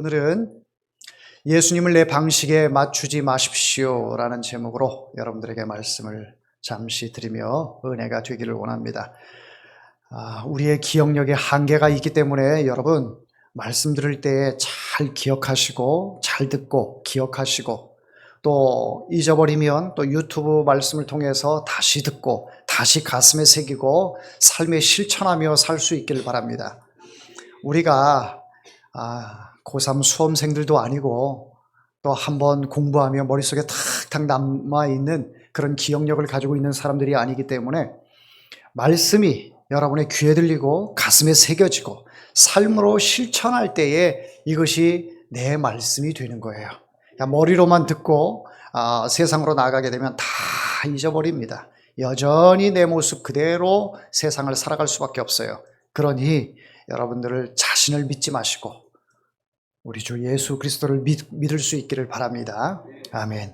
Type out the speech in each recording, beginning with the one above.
오늘은 예수님을 내 방식에 맞추지 마십시오 라는 제목으로 여러분들에게 말씀을 잠시 드리며 은혜가 되기를 원합니다. 우리의 기억력에 한계가 있기 때문에 여러분 말씀 들을 때 잘 기억하시고 잘 듣고 기억하시고 또 잊어버리면 또 유튜브 말씀을 통해서 다시 듣고 다시 가슴에 새기고 삶에 실천하며 살 수 있기를 바랍니다. 우리가 고3 수험생들도 아니고 또 한번 공부하며 머릿속에 탁탁 남아있는 그런 기억력을 가지고 있는 사람들이 아니기 때문에 말씀이 여러분의 귀에 들리고 가슴에 새겨지고 삶으로 실천할 때에 이것이 내 말씀이 되는 거예요. 머리로만 듣고 세상으로 나가게 되면 다 잊어버립니다. 여전히 내 모습 그대로 세상을 살아갈 수밖에 없어요. 그러니 여러분들을 자신을 믿지 마시고 우리 주 예수 그리스도를 믿을 수 있기를 바랍니다. 아멘.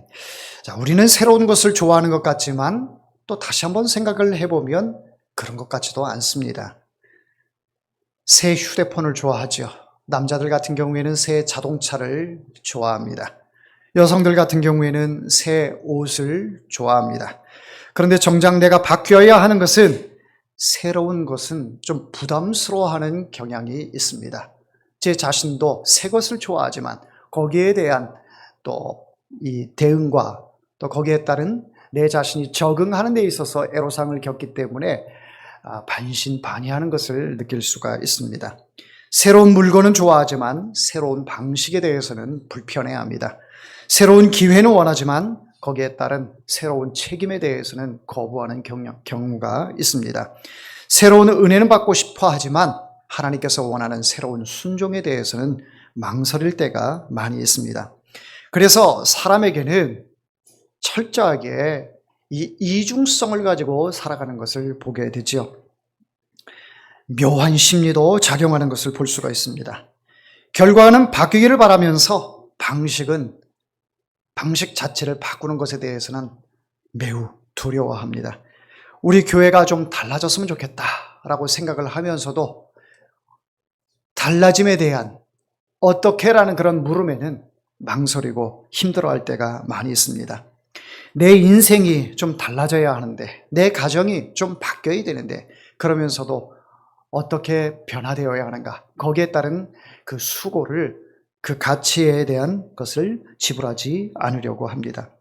자, 우리는 새로운 것을 좋아하는 것 같지만 또 다시 한번 생각을 해보면 그런 것 같지도 않습니다. 새 휴대폰을 좋아하죠. 남자들 같은 경우에는 새 자동차를 좋아합니다. 여성들 같은 경우에는 새 옷을 좋아합니다. 그런데 정작 내가 바뀌어야 하는 것은 새로운 것은 좀 부담스러워하는 경향이 있습니다. 제 자신도 새 것을 좋아하지만 거기에 대한 또 이 대응과 또 거기에 따른 내 자신이 적응하는 데 있어서 애로사항을 겪기 때문에 반신반의하는 것을 느낄 수가 있습니다. 새로운 물건은 좋아하지만 새로운 방식에 대해서는 불편해합니다. 새로운 기회는 원하지만 거기에 따른 새로운 책임에 대해서는 거부하는 경우가 있습니다. 새로운 은혜는 받고 싶어 하지만 하나님께서 원하는 새로운 순종에 대해서는 망설일 때가 많이 있습니다. 그래서 사람에게는 철저하게 이 이중성을 가지고 살아가는 것을 보게 되죠. 묘한 심리도 작용하는 것을 볼 수가 있습니다. 결과는 바뀌기를 바라면서 방식 자체를 바꾸는 것에 대해서는 매우 두려워합니다. 우리 교회가 좀 달라졌으면 좋겠다라고 생각을 하면서도 달라짐에 대한 어떻게라는 그런 물음에는 망설이고 힘들어할 때가 많이 있습니다. 내 인생이 좀 달라져야 하는데 내 가정이 좀 바뀌어야 되는데 그러면서도 어떻게 변화되어야 하는가 거기에 따른 그 수고를 그 가치에 대한 것을 지불하지 않으려고 합니다.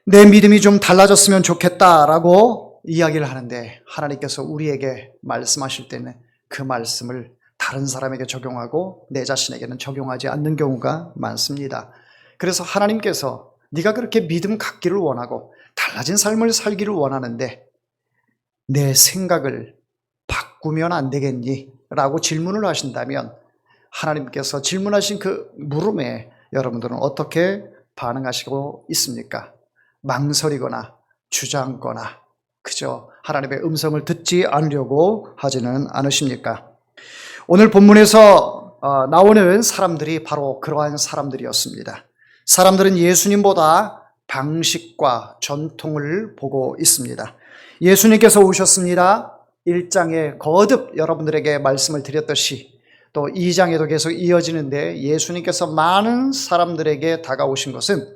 내 믿음이 좀 달라졌으면 좋겠다라고 이야기를 하는데 하나님께서 우리에게 말씀하실 때는 그 말씀을 다른 사람에게 적용하고 내 자신에게는 적용하지 않는 경우가 많습니다. 그래서 하나님께서 네가 그렇게 믿음 갖기를 원하고 달라진 삶을 살기를 원하는데 내 생각을 바꾸면 안 되겠니? 라고 질문을 하신다면 하나님께서 질문하신 그 물음에 여러분들은 어떻게 반응하시고 있습니까? 망설이거나 주저앉거나 그저 하나님의 음성을 듣지 않으려고 하지는 않으십니까? 오늘 본문에서 나오는 사람들이 바로 그러한 사람들이었습니다. 사람들은 예수님보다 방식과 전통을 보고 있습니다. 예수님께서 오셨습니다. 1장에 거듭 여러분들에게 말씀을 드렸듯이 또 2장에도 계속 이어지는데 예수님께서 많은 사람들에게 다가오신 것은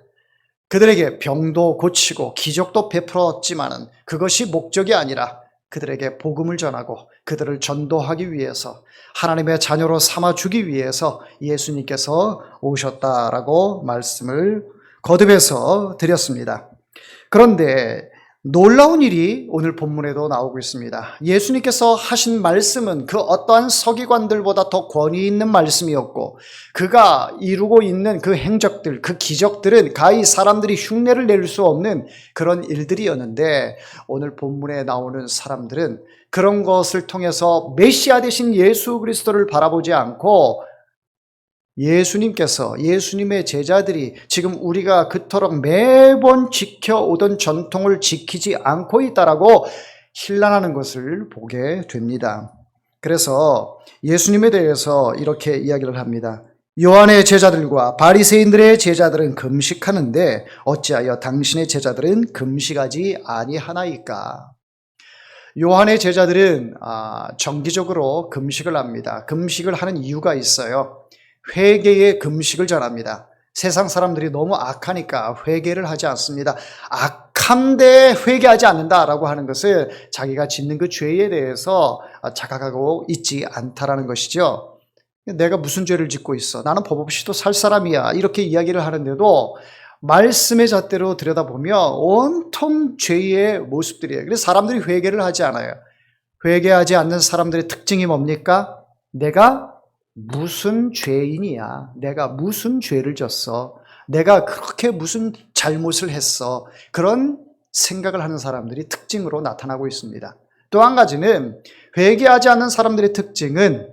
그들에게 병도 고치고 기적도 베풀었지만은 그것이 목적이 아니라 그들에게 복음을 전하고 그들을 전도하기 위해서 하나님의 자녀로 삼아주기 위해서 예수님께서 오셨다라고 말씀을 거듭해서 드렸습니다. 그런데 놀라운 일이 오늘 본문에도 나오고 있습니다. 예수님께서 하신 말씀은 그 어떠한 서기관들보다 더 권위 있는 말씀이었고 그가 이루고 있는 그 행적들, 그 기적들은 가히 사람들이 흉내를 낼 수 없는 그런 일들이었는데 오늘 본문에 나오는 사람들은 그런 것을 통해서 메시아 되신 예수 그리스도를 바라보지 않고 예수님께서 예수님의 제자들이 지금 우리가 그토록 매번 지켜오던 전통을 지키지 않고 있다라고 힐난하는 것을 보게 됩니다. 그래서 예수님에 대해서 이렇게 이야기를 합니다. 요한의 제자들과 바리새인들의 제자들은 금식하는데 어찌하여 당신의 제자들은 금식하지 아니하나이까? 요한의 제자들은 정기적으로 금식을 합니다. 금식을 하는 이유가 있어요. 회개의 금식을 전합니다. 세상 사람들이 너무 악하니까 회개를 하지 않습니다. 악한데 회개하지 않는다라고 하는 것은 자기가 짓는 그 죄에 대해서 자각하고 있지 않다라는 것이죠. 내가 무슨 죄를 짓고 있어? 나는 법 없이도 살 사람이야. 이렇게 이야기를 하는데도 말씀의 잣대로 들여다보면 온통 죄의 모습들이에요. 그래서 사람들이 회개를 하지 않아요. 회개하지 않는 사람들의 특징이 뭡니까? 내가 무슨 죄인이야? 내가 무슨 죄를 졌어? 내가 그렇게 무슨 잘못을 했어? 그런 생각을 하는 사람들이 특징으로 나타나고 있습니다. 또 한 가지는 회개하지 않는 사람들의 특징은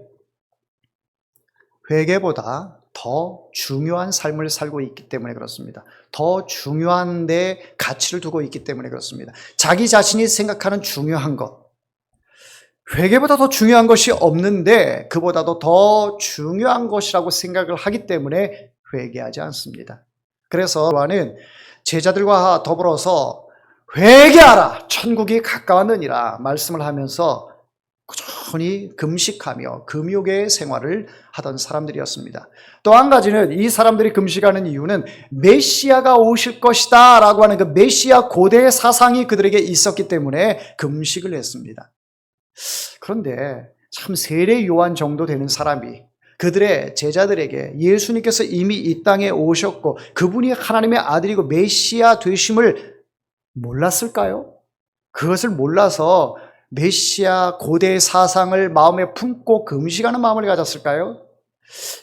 회개보다 더 중요한 삶을 살고 있기 때문에 그렇습니다. 더 중요한 데 가치를 두고 있기 때문에 그렇습니다. 자기 자신이 생각하는 중요한 것, 회개보다 더 중요한 것이 없는데 그보다도 더 중요한 것이라고 생각을 하기 때문에 회개하지 않습니다. 그래서 요한은 제자들과 더불어서 회개하라, 천국이 가까웠느니라 말씀을 하면서 꾸준히 금식하며 금욕의 생활을 하던 사람들이었습니다. 또 한 가지는 이 사람들이 금식하는 이유는 메시아가 오실 것이다 라고 하는 그 메시아 고대의 사상이 그들에게 있었기 때문에 금식을 했습니다. 그런데 참 세례 요한 정도 되는 사람이 그들의 제자들에게 예수님께서 이미 이 땅에 오셨고 그분이 하나님의 아들이고 메시아 되심을 몰랐을까요? 그것을 몰라서 메시아 고대의 사상을 마음에 품고 금식하는 마음을 가졌을까요?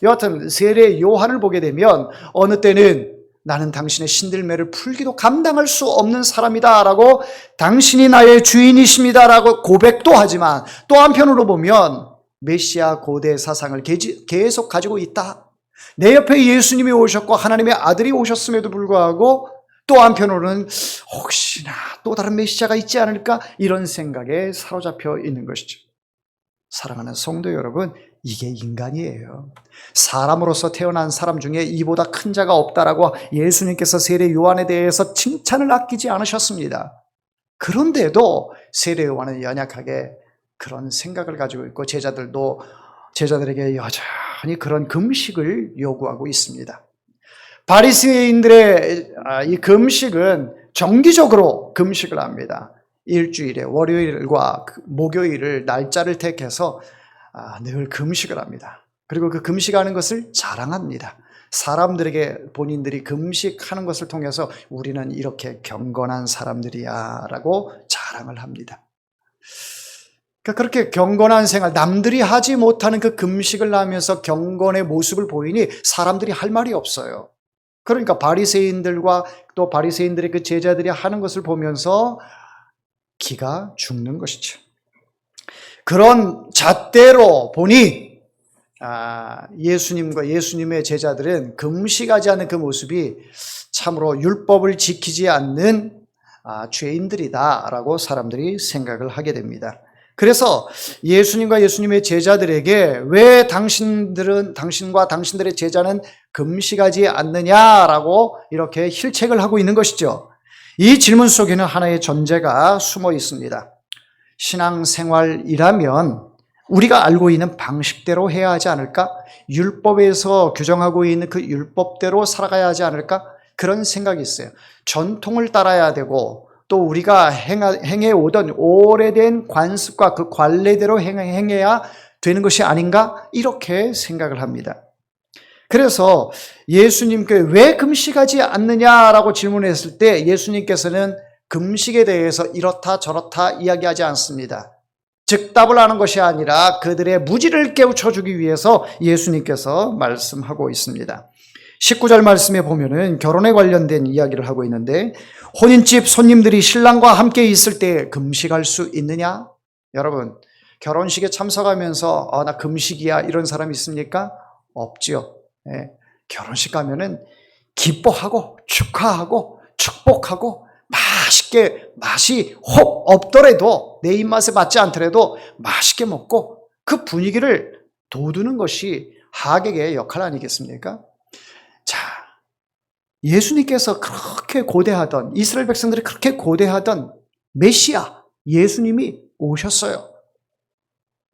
여하튼 세례 요한을 보게 되면 어느 때는 나는 당신의 신들매를 풀기도 감당할 수 없는 사람이다 라고 당신이 나의 주인이십니다 라고 고백도 하지만 또 한편으로 보면 메시아 고대 사상을 계속 가지고 있다. 내 옆에 예수님이 오셨고 하나님의 아들이 오셨음에도 불구하고 또 한편으로는 혹시나 또 다른 메시아가 있지 않을까 이런 생각에 사로잡혀 있는 것이죠. 사랑하는 성도 여러분, 이게 인간이에요. 사람으로서 태어난 사람 중에 이보다 큰 자가 없다라고 예수님께서 세례 요한에 대해서 칭찬을 아끼지 않으셨습니다. 그런데도 세례 요한은 연약하게 그런 생각을 가지고 있고 제자들에게 여전히 그런 금식을 요구하고 있습니다. 바리새인들의 이 금식은 정기적으로 금식을 합니다. 일주일에 월요일과 목요일을 날짜를 택해서 늘 금식을 합니다. 그리고 그 금식하는 것을 자랑합니다. 사람들에게 본인들이 금식하는 것을 통해서 우리는 이렇게 경건한 사람들이야 라고 자랑을 합니다. 그렇게 경건한 생활, 남들이 하지 못하는 그 금식을 하면서 경건의 모습을 보이니 사람들이 할 말이 없어요. 그러니까 바리새인들과 또 바리새인들의 그 제자들이 하는 것을 보면서 기가 죽는 것이죠. 그런 잣대로 보니 예수님과 예수님의 제자들은 금식하지 않는 그 모습이 참으로 율법을 지키지 않는 죄인들이다라고 사람들이 생각을 하게 됩니다. 그래서 예수님과 예수님의 제자들에게 왜 당신과 당신들의 제자는 금식하지 않느냐라고 이렇게 힐책을 하고 있는 것이죠. 이 질문 속에는 하나의 전제가 숨어 있습니다. 신앙생활이라면 우리가 알고 있는 방식대로 해야 하지 않을까? 율법에서 규정하고 있는 그 율법대로 살아가야 하지 않을까? 그런 생각이 있어요. 전통을 따라야 되고 또 우리가 행해오던 오래된 관습과 그 관례대로 행해야 되는 것이 아닌가? 이렇게 생각을 합니다. 그래서 예수님께 왜 금식하지 않느냐라고 질문했을 때 예수님께서는 금식에 대해서 이렇다 저렇다 이야기하지 않습니다. 즉답을 하는 것이 아니라 그들의 무지를 깨우쳐주기 위해서 예수님께서 말씀하고 있습니다. 19절 말씀에 보면은 결혼에 관련된 이야기를 하고 있는데 혼인집 손님들이 신랑과 함께 있을 때 금식할 수 있느냐? 여러분, 결혼식에 참석하면서 나 금식이야 이런 사람 있습니까? 없죠. 예, 결혼식 가면은 기뻐하고 축하하고 축복하고 맛있게 맛이 혹 없더라도 내 입맛에 맞지 않더라도 맛있게 먹고 그 분위기를 돋우는 것이 하객의 역할 아니겠습니까? 자, 예수님께서 그렇게 고대하던 이스라엘 백성들이 그렇게 고대하던 메시아 예수님이 오셨어요.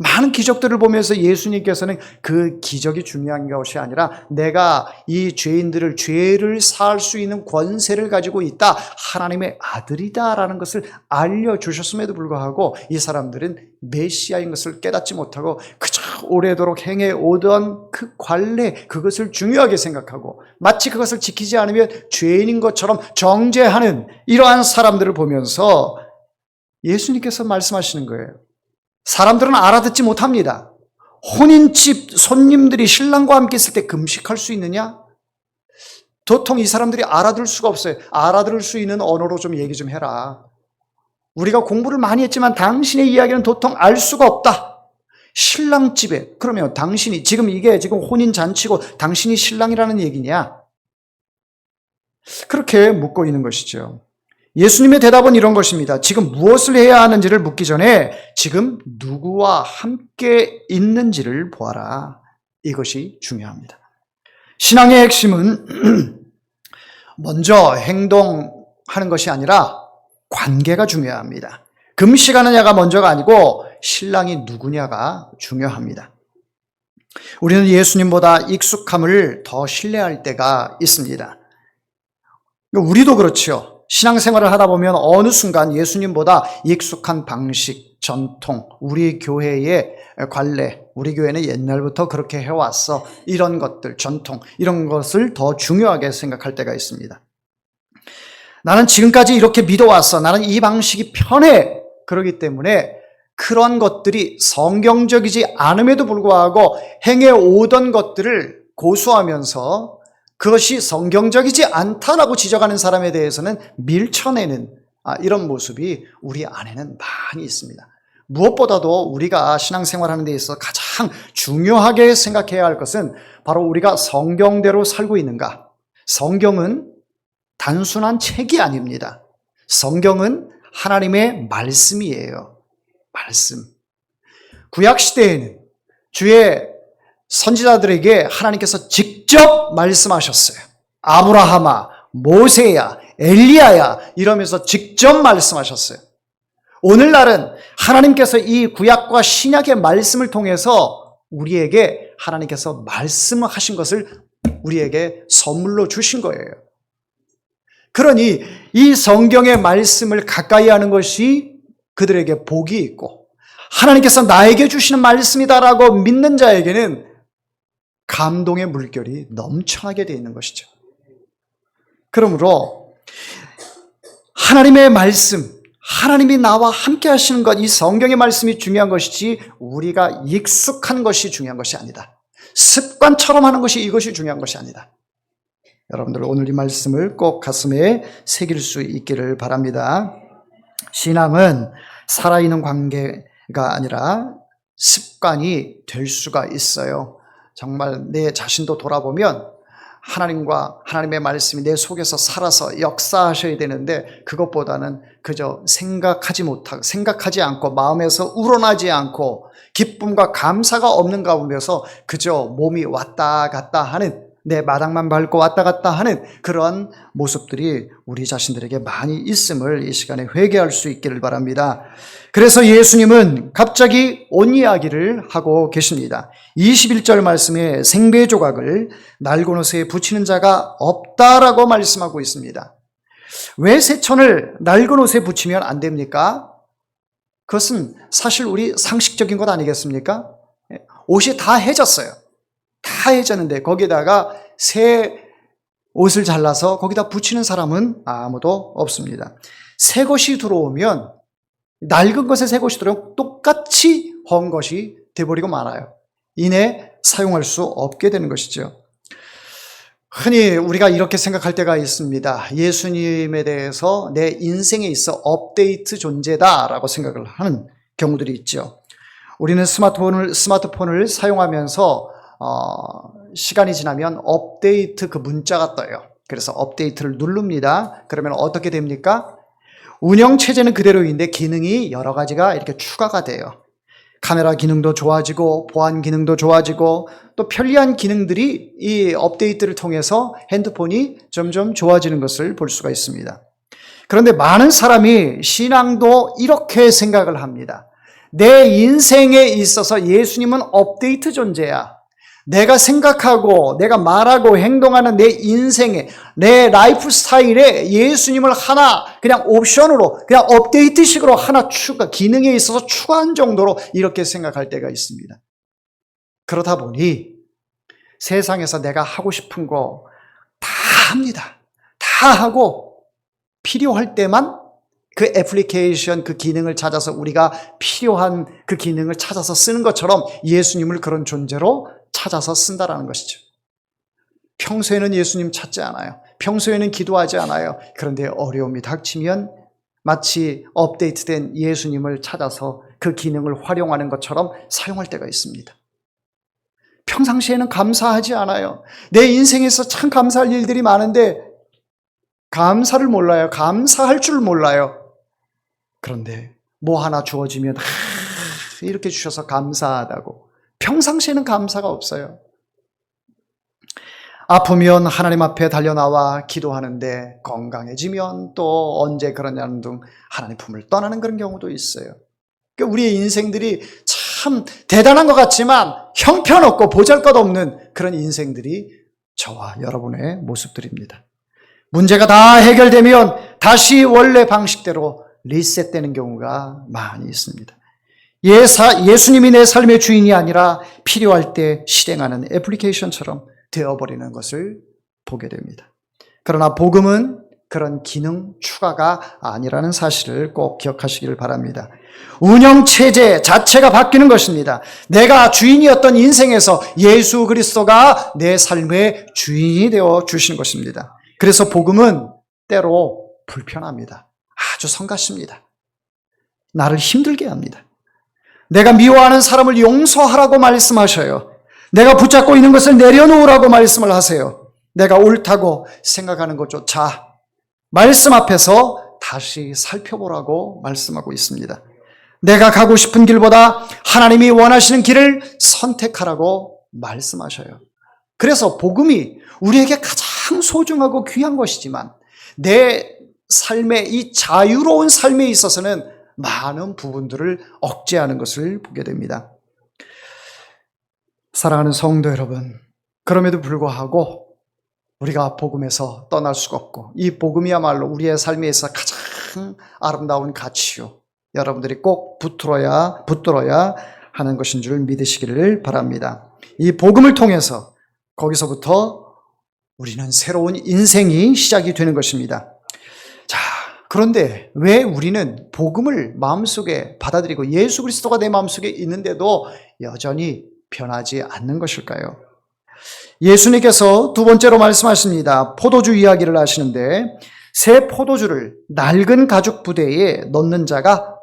많은 기적들을 보면서 예수님께서는 그 기적이 중요한 것이 아니라 내가 이 죄를 사할 수 있는 권세를 가지고 있다, 하나님의 아들이다라는 것을 알려주셨음에도 불구하고 이 사람들은 메시아인 것을 깨닫지 못하고 그저 오래도록 행해오던 그 관례, 그것을 중요하게 생각하고 마치 그것을 지키지 않으면 죄인인 것처럼 정죄하는 이러한 사람들을 보면서 예수님께서 말씀하시는 거예요. 사람들은 알아듣지 못합니다. 혼인집 손님들이 신랑과 함께 있을 때 금식할 수 있느냐? 도통 이 사람들이 알아들 수가 없어요. 알아들을 수 있는 언어로 좀 얘기 좀 해라. 우리가 공부를 많이 했지만 당신의 이야기는 도통 알 수가 없다. 신랑집에, 그러면 당신이 이게 지금 혼인 잔치고 당신이 신랑이라는 얘기냐? 그렇게 묻고 있는 것이죠. 예수님의 대답은 이런 것입니다. 지금 무엇을 해야 하는지를 묻기 전에 지금 누구와 함께 있는지를 보아라. 이것이 중요합니다. 신앙의 핵심은 먼저 행동하는 것이 아니라 관계가 중요합니다. 금식하느냐가 먼저가 아니고 신랑이 누구냐가 중요합니다. 우리는 예수님보다 익숙함을 더 신뢰할 때가 있습니다. 우리도 그렇죠. 신앙생활을 하다 보면 어느 순간 예수님보다 익숙한 방식, 전통, 우리 교회의 관례, 우리 교회는 옛날부터 그렇게 해왔어, 이런 것들, 전통, 이런 것을 더 중요하게 생각할 때가 있습니다. 나는 지금까지 이렇게 믿어왔어, 나는 이 방식이 편해, 그러기 때문에 그런 것들이 성경적이지 않음에도 불구하고 행해오던 것들을 고수하면서 그것이 성경적이지 않다라고 지적하는 사람에 대해서는 밀쳐내는 이런 모습이 우리 안에는 많이 있습니다. 무엇보다도 우리가 신앙생활하는 데 있어서 가장 중요하게 생각해야 할 것은 바로 우리가 성경대로 살고 있는가. 성경은 단순한 책이 아닙니다. 성경은 하나님의 말씀이에요. 말씀. 구약시대에는 주의 선지자들에게 하나님께서 직접 말씀하셨어요. 아브라함아, 모세야, 엘리야야 이러면서 직접 말씀하셨어요. 오늘날은 하나님께서 이 구약과 신약의 말씀을 통해서 우리에게 하나님께서 말씀하신 것을 우리에게 선물로 주신 거예요. 그러니 이 성경의 말씀을 가까이 하는 것이 그들에게 복이 있고 하나님께서 나에게 주시는 말씀이다라고 믿는 자에게는 감동의 물결이 넘쳐나게 되어 있는 것이죠. 그러므로 하나님의 말씀, 하나님이 나와 함께 하시는 것, 이 성경의 말씀이 중요한 것이지 우리가 익숙한 것이 중요한 것이 아니다. 습관처럼 하는 것이 이것이 중요한 것이 아니다. 여러분들 오늘 이 말씀을 꼭 가슴에 새길 수 있기를 바랍니다. 신앙은 살아있는 관계가 아니라 습관이 될 수가 있어요. 정말 내 자신도 돌아보면 하나님과 하나님의 말씀이 내 속에서 살아서 역사하셔야 되는데 그것보다는 그저 생각하지 않고 마음에서 우러나지 않고 기쁨과 감사가 없는 가운데서 그저 몸이 왔다 갔다 하는, 내 마당만 밟고 왔다 갔다 하는 그런 모습들이 우리 자신들에게 많이 있음을 이 시간에 회개할 수 있기를 바랍니다. 그래서 예수님은 갑자기 온 이야기를 하고 계십니다. 21절 말씀에 생배 조각을 낡은 옷에 붙이는 자가 없다라고 말씀하고 있습니다. 왜 새천을 낡은 옷에 붙이면 안 됩니까? 그것은 사실 우리 상식적인 것 아니겠습니까? 옷이 다 해졌어요. 다 해졌는데 거기다가 새 옷을 잘라서 거기다 붙이는 사람은 아무도 없습니다. 새 것이 들어오면 낡은 것에 새 것이 들어오면 똑같이 헌 것이 돼버리고 말아요. 이내 사용할 수 없게 되는 것이죠. 흔히 우리가 이렇게 생각할 때가 있습니다. 예수님에 대해서 내 인생에 있어 업데이트 존재다라고 생각을 하는 경우들이 있죠. 우리는 스마트폰을 사용하면서 시간이 지나면 업데이트 그 문자가 떠요. 그래서 업데이트를 누릅니다. 그러면 어떻게 됩니까? 운영체제는 그대로인데 기능이 여러 가지가 이렇게 추가가 돼요. 카메라 기능도 좋아지고 보안 기능도 좋아지고 또 편리한 기능들이 이 업데이트를 통해서 핸드폰이 점점 좋아지는 것을 볼 수가 있습니다. 그런데 많은 사람이 신앙도 이렇게 생각을 합니다. 내 인생에 있어서 예수님은 업데이트 존재야. 내가 생각하고 내가 말하고 행동하는 내 인생에, 내 라이프 스타일에 예수님을 하나 그냥 옵션으로, 그냥 업데이트식으로 하나 기능에 있어서 추가한 정도로 이렇게 생각할 때가 있습니다. 그러다 보니 세상에서 내가 하고 싶은 거 다 합니다. 다 하고 필요할 때만 그 애플리케이션, 그 기능을 찾아서 우리가 필요한 그 기능을 찾아서 쓰는 것처럼 예수님을 그런 존재로 찾아서 쓴다라는 것이죠. 평소에는 예수님 찾지 않아요. 평소에는 기도하지 않아요. 그런데 어려움이 닥치면 마치 업데이트된 예수님을 찾아서 그 기능을 활용하는 것처럼 사용할 때가 있습니다. 평상시에는 감사하지 않아요. 내 인생에서 참 감사할 일들이 많은데 감사를 몰라요. 감사할 줄 몰라요. 그런데 뭐 하나 주어지면 이렇게 주셔서 감사하다고. 평상시에는 감사가 없어요. 아프면 하나님 앞에 달려나와 기도하는데 건강해지면 또 언제 그러냐는 등 하나님 품을 떠나는 그런 경우도 있어요. 그러니까 우리의 인생들이 참 대단한 것 같지만 형편없고 보잘것없는 그런 인생들이 저와 여러분의 모습들입니다. 문제가 다 해결되면 다시 원래 방식대로 리셋되는 경우가 많이 있습니다. 예수님이 내 삶의 주인이 아니라 필요할 때 실행하는 애플리케이션처럼 되어버리는 것을 보게 됩니다. 그러나 복음은 그런 기능 추가가 아니라는 사실을 꼭 기억하시기를 바랍니다. 운영체제 자체가 바뀌는 것입니다. 내가 주인이었던 인생에서 예수 그리스도가 내 삶의 주인이 되어 주신 것입니다. 그래서 복음은 때로 불편합니다. 아주 성가십니다. 나를 힘들게 합니다. 내가 미워하는 사람을 용서하라고 말씀하셔요. 내가 붙잡고 있는 것을 내려놓으라고 말씀을 하세요. 내가 옳다고 생각하는 것조차 말씀 앞에서 다시 살펴보라고 말씀하고 있습니다. 내가 가고 싶은 길보다 하나님이 원하시는 길을 선택하라고 말씀하셔요. 그래서 복음이 우리에게 가장 소중하고 귀한 것이지만 내 삶의 이 자유로운 삶에 있어서는 많은 부분들을 억제하는 것을 보게 됩니다. 사랑하는 성도 여러분, 그럼에도 불구하고 우리가 복음에서 떠날 수가 없고 이 복음이야말로 우리의 삶에 있어 가장 아름다운 가치요. 여러분들이 꼭 붙들어야 하는 것인 줄 믿으시기를 바랍니다. 이 복음을 통해서 거기서부터 우리는 새로운 인생이 시작이 되는 것입니다. 자, 그런데 왜 우리는 복음을 마음속에 받아들이고 예수 그리스도가 내 마음속에 있는데도 여전히 변하지 않는 것일까요? 예수님께서 두 번째로 말씀하십니다. 포도주 이야기를 하시는데 새 포도주를 낡은 가죽 부대에 넣는 자가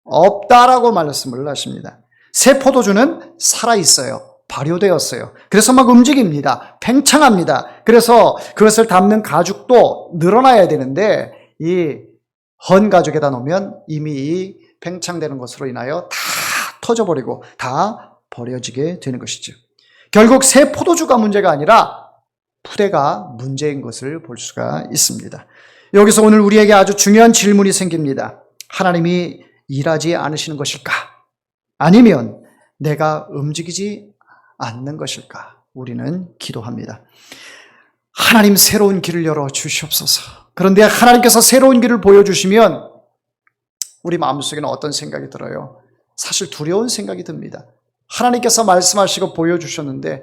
없다라고 말씀을 하십니다. 새 포도주는 살아있어요. 발효되었어요. 그래서 막 움직입니다. 팽창합니다. 그래서 그것을 담는 가죽도 늘어나야 되는데 이 헌 가죽에다 놓으면 이미 이 팽창되는 것으로 인하여 다 터져버리고 다 버려지게 되는 것이죠. 결국 새 포도주가 문제가 아니라 푸대가 문제인 것을 볼 수가 있습니다. 여기서 오늘 우리에게 아주 중요한 질문이 생깁니다. 하나님이 일하지 않으시는 것일까? 아니면 내가 움직이지 않는 것일까? 우리는 기도합니다. 하나님 새로운 길을 열어 주시옵소서. 그런데 하나님께서 새로운 길을 보여주시면 우리 마음속에는 어떤 생각이 들어요? 사실 두려운 생각이 듭니다. 하나님께서 말씀하시고 보여주셨는데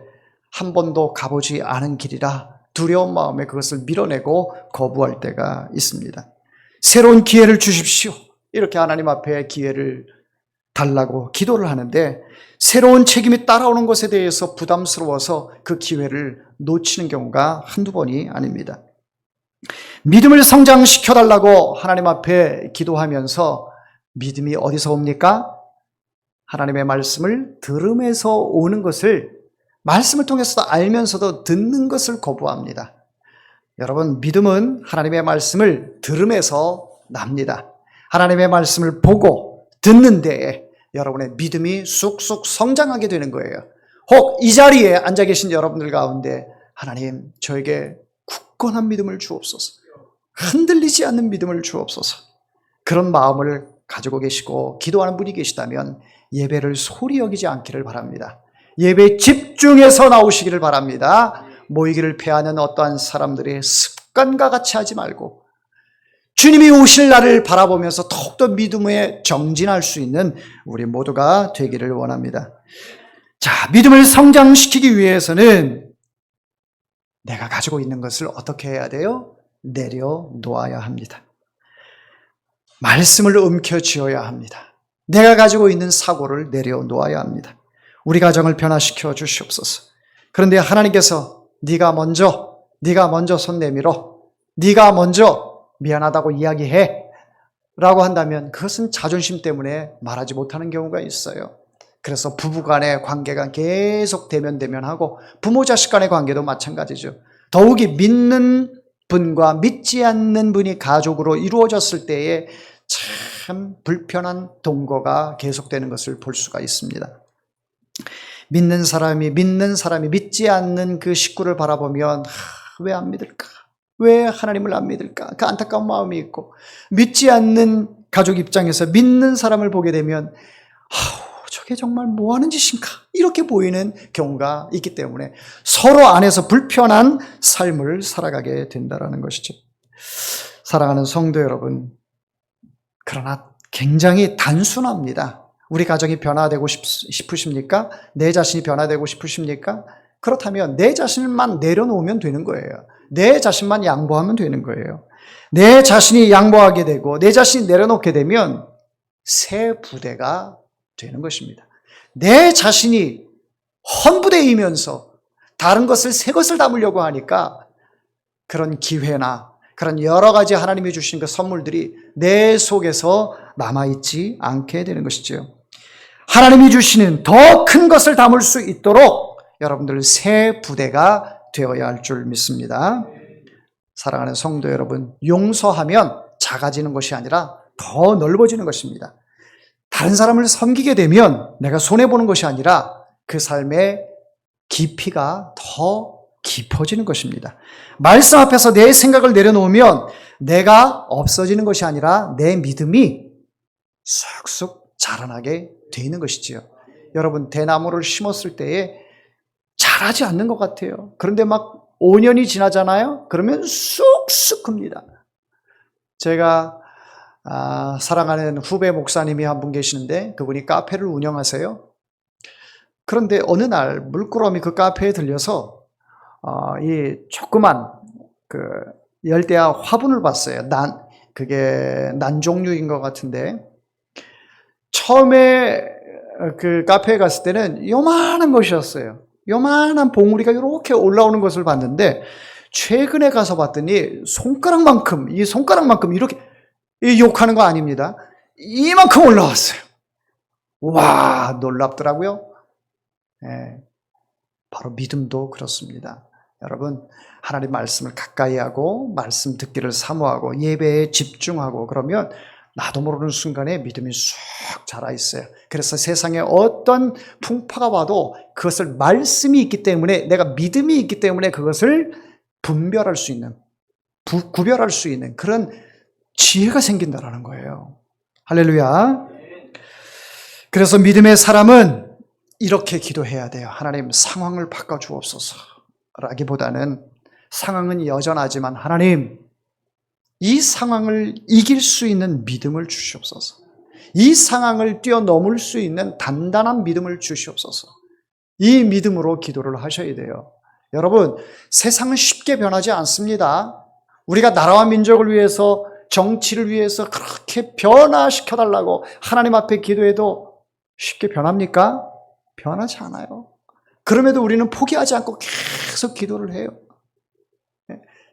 한 번도 가보지 않은 길이라 두려운 마음에 그것을 밀어내고 거부할 때가 있습니다. 새로운 기회를 주십시오. 이렇게 하나님 앞에 기회를 달라고 기도를 하는데 새로운 책임이 따라오는 것에 대해서 부담스러워서 그 기회를 놓치는 경우가 한두 번이 아닙니다. 믿음을 성장시켜달라고 하나님 앞에 기도하면서 믿음이 어디서 옵니까? 하나님의 말씀을 들음에서 오는 것을 말씀을 통해서도 알면서도 듣는 것을 거부합니다. 여러분, 믿음은 하나님의 말씀을 들음에서 납니다. 하나님의 말씀을 보고 듣는 데에 여러분의 믿음이 쑥쑥 성장하게 되는 거예요. 혹 이 자리에 앉아 계신 여러분들 가운데 하나님 저에게 굳건한 믿음을 주옵소서. 흔들리지 않는 믿음을 주옵소서. 그런 마음을 가지고 계시고 기도하는 분이 계시다면 예배를 소리 여기지 않기를 바랍니다. 예배에 집중해서 나오시기를 바랍니다. 모이기를 패하는 어떠한 사람들의 습관과 같이 하지 말고 주님이 오실 날을 바라보면서 더욱더 믿음에 정진할 수 있는 우리 모두가 되기를 원합니다. 자, 믿음을 성장시키기 위해서는 내가 가지고 있는 것을 어떻게 해야 돼요? 내려놓아야 합니다. 말씀을 움켜쥐어야 합니다. 내가 가지고 있는 사고를 내려놓아야 합니다. 우리 가정을 변화시켜 주시옵소서. 그런데 하나님께서 네가 먼저 손 내밀어, 네가 먼저 미안하다고 이야기해 라고 한다면 그것은 자존심 때문에 말하지 못하는 경우가 있어요. 그래서 부부 간의 관계가 계속 대면하고 부모 자식 간의 관계도 마찬가지죠. 더욱이 믿는 분과 믿지 않는 분이 가족으로 이루어졌을 때에 참 불편한 동거가 계속되는 것을 볼 수가 있습니다. 믿는 사람이 믿지 않는 그 식구를 바라보면 왜 안 믿을까? 왜 하나님을 안 믿을까? 그 안타까운 마음이 있고, 믿지 않는 가족 입장에서 믿는 사람을 보게 되면 저게 정말 뭐 하는 짓인가? 이렇게 보이는 경우가 있기 때문에 서로 안에서 불편한 삶을 살아가게 된다는 것이죠. 사랑하는 성도 여러분, 그러나 굉장히 단순합니다. 우리 가정이 변화되고 싶으십니까? 내 자신이 변화되고 싶으십니까? 그렇다면 내 자신만 내려놓으면 되는 거예요. 내 자신만 양보하면 되는 거예요. 내 자신이 양보하게 되고 내 자신이 내려놓게 되면 새 부대가 되는 것입니다. 내 자신이 헌부대이면서 다른 것을 새 것을 담으려고 하니까 그런 기회나 그런 여러 가지 하나님이 주신 그 선물들이 내 속에서 남아있지 않게 되는 것이죠. 하나님이 주시는 더 큰 것을 담을 수 있도록 여러분들 새 부대가 되어야 할 줄 믿습니다. 사랑하는 성도 여러분, 용서하면 작아지는 것이 아니라 더 넓어지는 것입니다. 다른 사람을 섬기게 되면 내가 손해보는 것이 아니라 그 삶의 깊이가 더 깊어지는 것입니다. 말씀 앞에서 내 생각을 내려놓으면 내가 없어지는 것이 아니라 내 믿음이 쑥쑥 자라나게 되는 것이지요. 여러분, 대나무를 심었을 때에 자라지 않는 것 같아요. 그런데 막 5년이 지나잖아요. 그러면 쑥쑥 큽니다. 제가 사랑하는 후배 목사님이 한 분 계시는데 그분이 카페를 운영하세요. 그런데 어느 날 물끄러미 그 카페에 들려서 이 조그만 그 열대야 화분을 봤어요. 그게 난종류인 것 같은데 처음에 그 카페에 갔을 때는 요만한 것이었어요. 요만한 봉우리가 이렇게 올라오는 것을 봤는데 최근에 가서 봤더니 손가락만큼 이렇게 욕하는 거 아닙니다. 이만큼 올라왔어요. 와, 놀랍더라고요. 네, 바로 믿음도 그렇습니다. 여러분, 하나님 말씀을 가까이 하고 말씀 듣기를 사모하고 예배에 집중하고 그러면 나도 모르는 순간에 믿음이 쑥 자라 있어요. 그래서 세상에 어떤 풍파가 와도 그것을 말씀이 있기 때문에 내가 믿음이 있기 때문에 그것을 분별할 수 있는, 구별할 수 있는 그런 지혜가 생긴다라는 거예요. 할렐루야. 그래서 믿음의 사람은 이렇게 기도해야 돼요. 하나님, 상황을 바꿔주옵소서 라기보다는 상황은 여전하지만 하나님, 이 상황을 이길 수 있는 믿음을 주시옵소서. 이 상황을 뛰어넘을 수 있는 단단한 믿음을 주시옵소서. 이 믿음으로 기도를 하셔야 돼요. 여러분, 세상은 쉽게 변하지 않습니다. 우리가 나라와 민족을 위해서, 정치를 위해서 그렇게 변화시켜달라고 하나님 앞에 기도해도 쉽게 변합니까? 변하지 않아요. 그럼에도 우리는 포기하지 않고 계속 기도를 해요.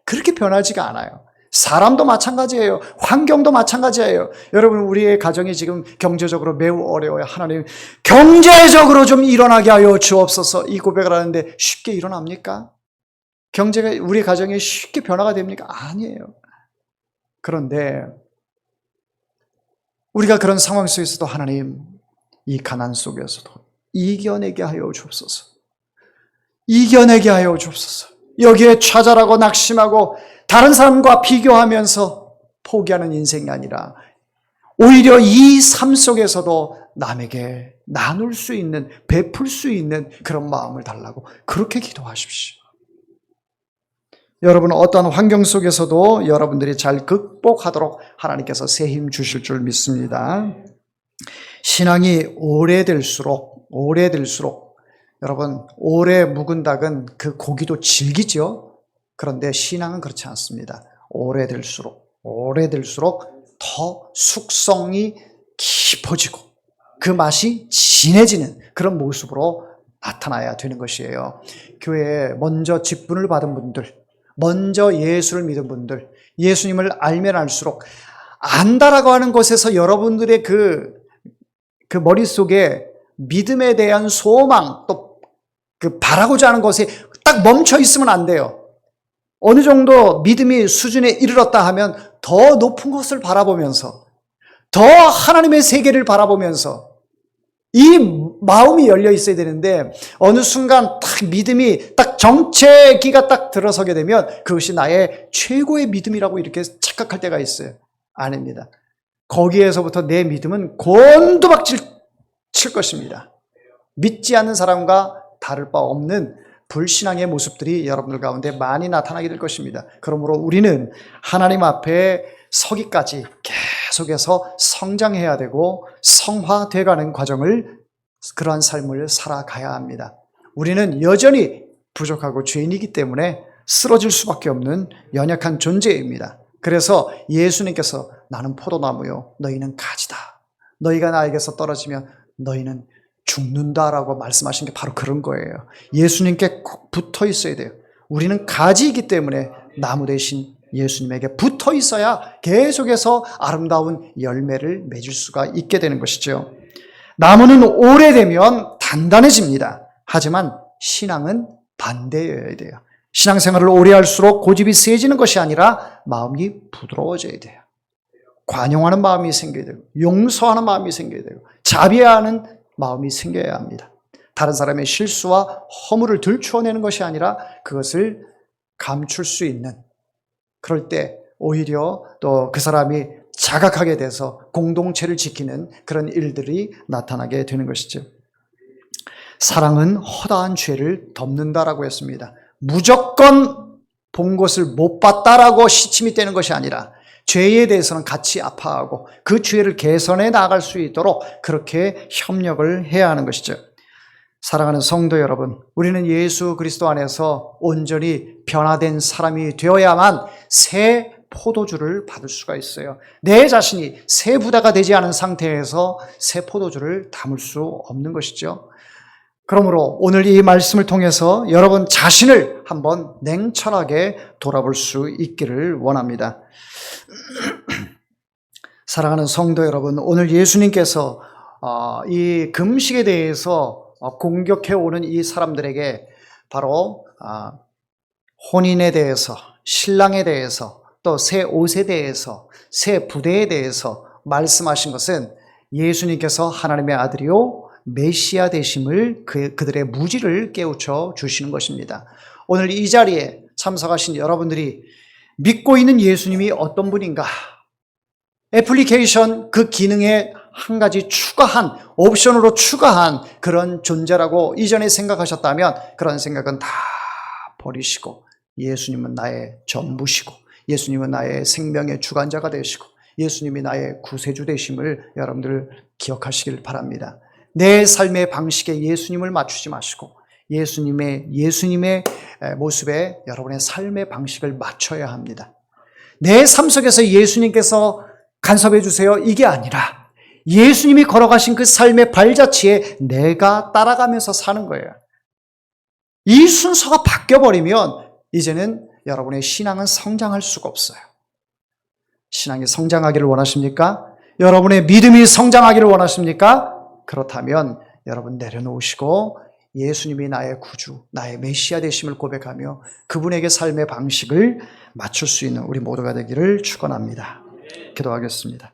그렇게 변하지가 않아요. 사람도 마찬가지예요. 환경도 마찬가지예요. 여러분, 우리의 가정이 지금 경제적으로 매우 어려워요. 하나님, 경제적으로 좀 일어나게 하여 주옵소서. 이 고백을 하는데 쉽게 일어납니까? 경제가 우리 가정에 쉽게 변화가 됩니까? 아니에요. 그런데 우리가 그런 상황 속에서도 하나님, 이 가난 속에서도 이겨내게 하여 주옵소서. 이겨내게 하여 주옵소서. 여기에 좌절하고 낙심하고 다른 사람과 비교하면서 포기하는 인생이 아니라 오히려 이 삶 속에서도 남에게 나눌 수 있는, 베풀 수 있는 그런 마음을 달라고 그렇게 기도하십시오. 여러분 어떤 환경 속에서도 여러분들이 잘 극복하도록 하나님께서 새 힘 주실 줄 믿습니다. 신앙이 오래될수록 여러분 오래 묵은 닭은 그 고기도 질기죠. 그런데 신앙은 그렇지 않습니다. 오래될수록 더 숙성이 깊어지고 그 맛이 진해지는 그런 모습으로 나타나야 되는 것이에요. 교회에 먼저 직분을 받은 분들, 먼저 예수를 믿은 분들, 예수님을 알면 알수록 안다라고 하는 것에서 여러분들의 그 머릿속에 믿음에 대한 소망, 또 그 바라고자 하는 것에 딱 멈춰 있으면 안 돼요. 어느 정도 믿음이 수준에 이르렀다 하면 더 높은 것을 바라보면서, 더 하나님의 세계를 바라보면서 이 마음이 열려 있어야 되는데, 어느 순간 딱 믿음이 딱 정체기가 딱 들어서게 되면 그것이 나의 최고의 믿음이라고 이렇게 착각할 때가 있어요. 아닙니다. 거기에서부터 내 믿음은 곤두박질 칠 것입니다. 믿지 않는 사람과 다를 바 없는 불신앙의 모습들이 여러분들 가운데 많이 나타나게 될 것입니다. 그러므로 우리는 하나님 앞에 서기까지 계속해서 성장해야 되고 성화돼가는 과정을, 그러한 삶을 살아가야 합니다. 우리는 여전히 부족하고 죄인이기 때문에 쓰러질 수밖에 없는 연약한 존재입니다. 그래서 예수님께서 나는 포도나무요 너희는 가지다. 너희가 나에게서 떨어지면 너희는 죽는다라고 말씀하신 게 바로 그런 거예요. 예수님께 꼭 붙어 있어야 돼요. 우리는 가지이기 때문에 나무 대신 예수님에게 붙어 있어야 계속해서 아름다운 열매를 맺을 수가 있게 되는 것이죠. 나무는 오래되면 단단해집니다. 하지만 신앙은 반대여야 돼요. 신앙생활을 오래 할수록 고집이 세지는 것이 아니라 마음이 부드러워져야 돼요. 관용하는 마음이 생겨야 되고, 용서하는 마음이 생겨야 되고, 자비하는 마음이 생겨야 합니다. 다른 사람의 실수와 허물을 들추어내는 것이 아니라 그것을 감출 수 있는, 그럴 때 오히려 또 그 사람이 자각하게 돼서 공동체를 지키는 그런 일들이 나타나게 되는 것이죠. 사랑은 허다한 죄를 덮는다라고 했습니다. 무조건 본 것을 못 봤다라고 시침이 떼는 것이 아니라 죄에 대해서는 같이 아파하고 그 죄를 개선해 나갈 수 있도록 그렇게 협력을 해야 하는 것이죠. 사랑하는 성도 여러분, 우리는 예수 그리스도 안에서 온전히 변화된 사람이 되어야만 새 포도주를 받을 수가 있어요. 내 자신이 새 부다가 되지 않은 상태에서 새 포도주를 담을 수 없는 것이죠. 그러므로 오늘 이 말씀을 통해서 여러분 자신을 한번 냉철하게 돌아볼 수 있기를 원합니다. 사랑하는 성도 여러분, 오늘 예수님께서 이 금식에 대해서 공격해 오는 이 사람들에게 바로 혼인에 대해서, 신랑에 대해서, 또 새 옷에 대해서, 새 부대에 대해서 말씀하신 것은 예수님께서 하나님의 아들이요 메시아 되심을 그들의 무지를 깨우쳐 주시는 것입니다. 오늘 이 자리에 참석하신 여러분들이 믿고 있는 예수님이 어떤 분인가? 애플리케이션 그 기능에 한 가지 추가한, 옵션으로 추가한 그런 존재라고 이전에 생각하셨다면 그런 생각은 다 버리시고 예수님은 나의 전부시고 예수님은 나의 생명의 주관자가 되시고 예수님이 나의 구세주 되심을 여러분들 기억하시길 바랍니다. 내 삶의 방식에 예수님을 맞추지 마시고 예수님의 모습에 여러분의 삶의 방식을 맞춰야 합니다. 내 삶 속에서 예수님께서 간섭해 주세요 이게 아니라 예수님이 걸어가신 그 삶의 발자취에 내가 따라가면서 사는 거예요. 이 순서가 바뀌어버리면 이제는 여러분의 신앙은 성장할 수가 없어요. 신앙이 성장하기를 원하십니까? 여러분의 믿음이 성장하기를 원하십니까? 그렇다면 여러분 내려놓으시고 예수님이 나의 구주, 나의 메시아 되심을 고백하며 그분에게 삶의 방식을 맞출 수 있는 우리 모두가 되기를 축원합니다. 기도하겠습니다.